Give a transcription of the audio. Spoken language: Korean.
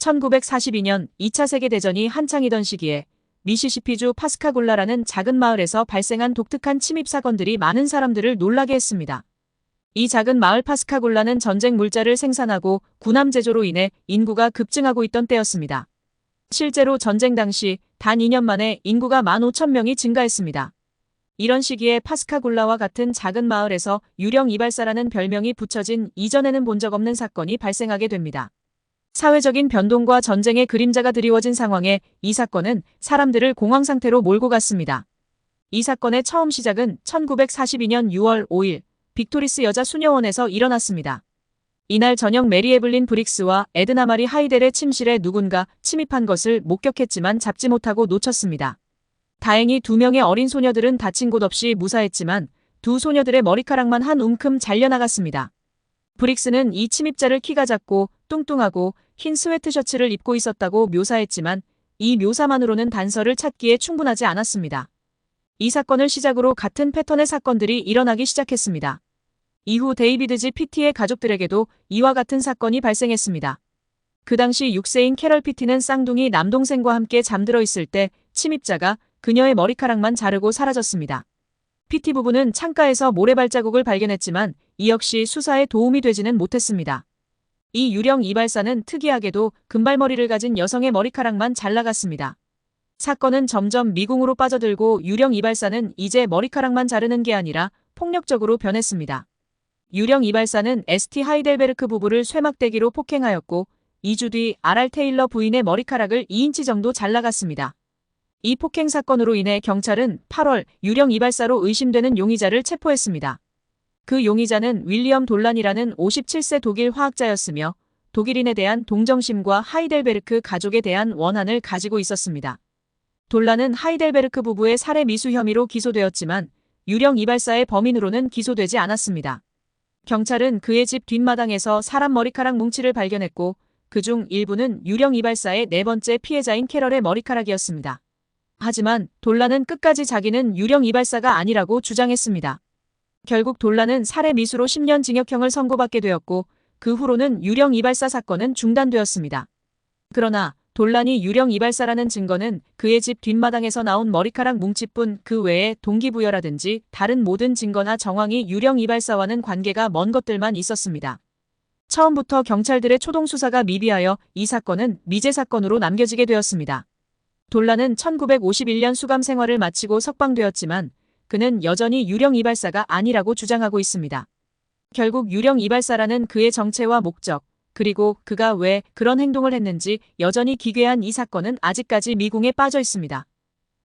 1942년 2차 세계대전이 한창이던 시기에 미시시피주 파스카골라라는 작은 마을에서 발생한 독특한 침입 사건들이 많은 사람들을 놀라게 했습니다. 이 작은 마을 파스카골라는 전쟁 물자를 생산하고 군함 제조로 인해 인구가 급증하고 있던 때였습니다. 실제로 전쟁 당시 단 2년 만에 인구가 15,000명이 증가했습니다. 이런 시기에 파스카골라와 같은 작은 마을에서 유령 이발사라는 별명이 붙여진 이전에는 본 적 없는 사건이 발생하게 됩니다. 사회적인 변동과 전쟁의 그림자가 드리워진 상황에 이 사건은 사람들을 공황 상태로 몰고 갔습니다. 이 사건의 처음 시작은 1942년 6월 5일 빅토리스 여자 수녀원에서 일어났습니다. 이날 저녁 메리 에블린 브릭스와 에드나 마리 하이델의 침실에 누군가 침입한 것을 목격했지만 잡지 못하고 놓쳤습니다. 다행히 2명의 어린 소녀들은 다친 곳 없이 무사했지만 두 소녀들의 머리카락만 한 움큼 잘려나갔습니다. 브릭스는 이 침입자를 키가 작고 뚱뚱하고 흰 스웨트셔츠를 입고 있었다고 묘사했지만 이 묘사만으로는 단서를 찾기에 충분하지 않았습니다. 이 사건을 시작으로 같은 패턴의 사건들이 일어나기 시작했습니다. 이후 데이비드 지 피티의 가족들에게도 이와 같은 사건이 발생했습니다. 그 당시 6세인 캐럴 피티는 쌍둥이 남동생과 함께 잠들어 있을 때 침입자가 그녀의 머리카락만 자르고 사라졌습니다. 피티 부부는 창가에서 모래 발자국을 발견했지만 이 역시 수사에 도움이 되지는 못했습니다. 이 유령 이발사는 특이하게도 금발머리를 가진 여성의 머리카락만 잘라갔습니다. 사건은 점점 미궁으로 빠져들고 유령 이발사는 이제 머리카락만 자르는 게 아니라 폭력적으로 변했습니다. 유령 이발사는 에스티 하이델베르크 부부를 쇠막대기로 폭행하였고 2주 뒤 RR 테일러 부인의 머리카락을 2인치 정도 잘라갔습니다. 이 폭행 사건으로 인해 경찰은 8월 유령 이발사로 의심되는 용의자를 체포했습니다. 그 용의자는 윌리엄 돌란이라는 57세 독일 화학자였으며 독일인에 대한 동정심과 하이델베르크 가족에 대한 원한을 가지고 있었습니다. 돌란은 하이델베르크 부부의 살해 미수 혐의로 기소되었지만 유령 이발사의 범인으로는 기소되지 않았습니다. 경찰은 그의 집 뒷마당에서 사람 머리카락 뭉치를 발견했고 그중 일부는 유령 이발사의 네 번째 피해자인 캐럴의 머리카락이었습니다. 하지만 돌란은 끝까지 자기는 유령 이발사가 아니라고 주장했습니다. 결국 돌란은 살해 미수로 10년 징역형을 선고받게 되었고 그 후로는 유령 이발사 사건은 중단되었습니다. 그러나 돌란이 유령 이발사라는 증거는 그의 집 뒷마당에서 나온 머리카락 뭉치뿐 그 외에 동기부여라든지 다른 모든 증거나 정황이 유령 이발사와는 관계가 먼 것들만 있었습니다. 처음부터 경찰들의 초동 수사가 미비하여 이 사건은 미제 사건으로 남겨지게 되었습니다. 돌란은 1951년 수감 생활을 마치고 석방되었지만 그는 여전히 유령 이발사가 아니라고 주장하고 있습니다. 결국 유령 이발사라는 그의 정체와 목적, 그리고 그가 왜 그런 행동을 했는지 여전히 기괴한 이 사건은 아직까지 미궁에 빠져 있습니다.